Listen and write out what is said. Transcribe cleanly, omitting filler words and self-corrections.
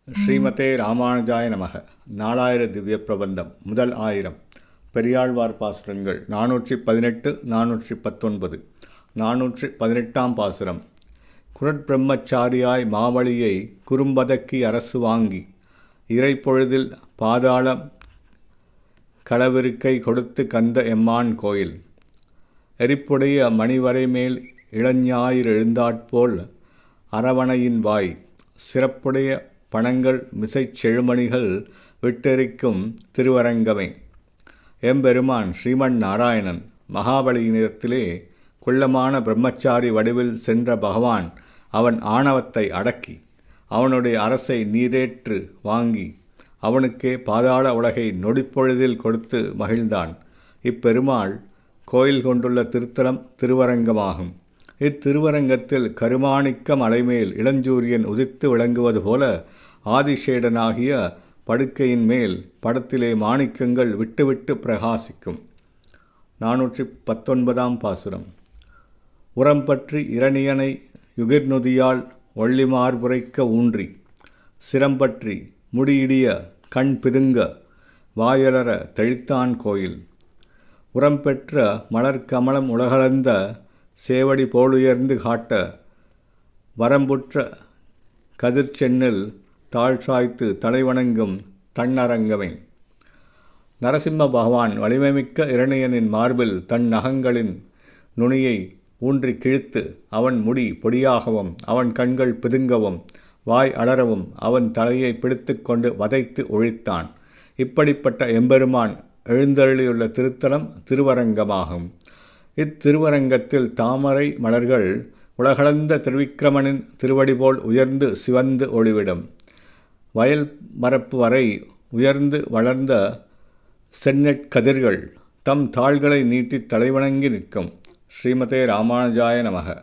ஸ்ரீமதே ராமானுஜாய நமக. நாலாயிர திவ்ய பிரபந்தம் முதல் 1000 பெரியாழ்வார் பாசுரங்கள் 418 419. 418ஆம் பாசுரம். குரட்பிரம்மச்சாரியாய் மாவழியை குறும்பதக்கி அரசு வாங்கி இறைப்பொழுதில் பாதாளம் களவிருக்கை கொடுத்து கந்த எம்மான் கோயில் எரிப்புடைய மணிவரை மேல் இளஞாயிறு எழுந்தாற்போல் அரவணையின் வாய் சிறப்புடைய பணங்கள் மிசைச் செழுமணிகள் விட்டெரிக்கும் திருவரங்கமே. எம்பெருமான் ஸ்ரீமன் நாராயணன் மகாபலியினிடத்திலே குள்ளமான பிரம்மச்சாரி வடிவில் சென்ற பகவான் அவன் ஆணவத்தை அடக்கி அவனுடைய அரசை நீரேற்று வாங்கி அவனுக்கே பாதாள உலகை நொடிப்பொழுதில் கொடுத்து மகிழ்ந்தான். இப்பெருமாள் கோயில் கொண்டுள்ள திருத்தலம் திருவரங்கமாகும். இத்திருவரங்கத்தில் கருமாணிக்க மலைமேல் இளஞ்சூரியன் உதித்து விளங்குவது போல ஆதிசேடனாகிய படுக்கையின் மேல் படத்திலே மாணிக்கங்கள் விட்டுவிட்டு பிரகாசிக்கும். 419ஆம் பாசுரம். உரம்பற்றி இரணியனை யுகிர்நுதியால் ஒள்ளிமார்புரைக்க ஊன்றி சிரம்பற்றி முடியிடிய கண் பிதுங்க வாயலற தெளித்தான் கோயில் உரம்பெற்ற மலர்கமலம் உலகளந்த சேவடி போலுயர்ந்து காட்ட வரம்புற்ற கதிர்ச்சென்னில் தாழ் சாய்த்து தலைவணங்கும் தன்னரங்கமே. நரசிம்ம பகவான் வலிமைமிக்க இரணியனின் மார்பில் தன் நகங்களின் நுனியை ஊன்றி கிழித்து அவன் முடி பொடியாகவும் அவன் கண்கள் பிதுங்கவும் வாய் அலறவும் அவன் தலையை பிடித்து கொண்டு வதைத்து ஒழித்தான். இப்படிப்பட்ட எம்பெருமான் எழுந்தருளியுள்ள திருத்தலம் திருவரங்கமாகும். இத்திருவரங்கத்தில் தாமரை மலர்கள் உலகளந்த திருவிக்கிரமனின் திருவடி போல் உயர்ந்து சிவந்து ஒளிவிடும். வயல் மரப்பு வரை உயர்ந்து வளர்ந்த செந்நெற்கதிர்கள் தம் தாள்களை நீட்டி தலைவணங்கி நிற்கும். ஸ்ரீமதே ராமானுஜாய நமக.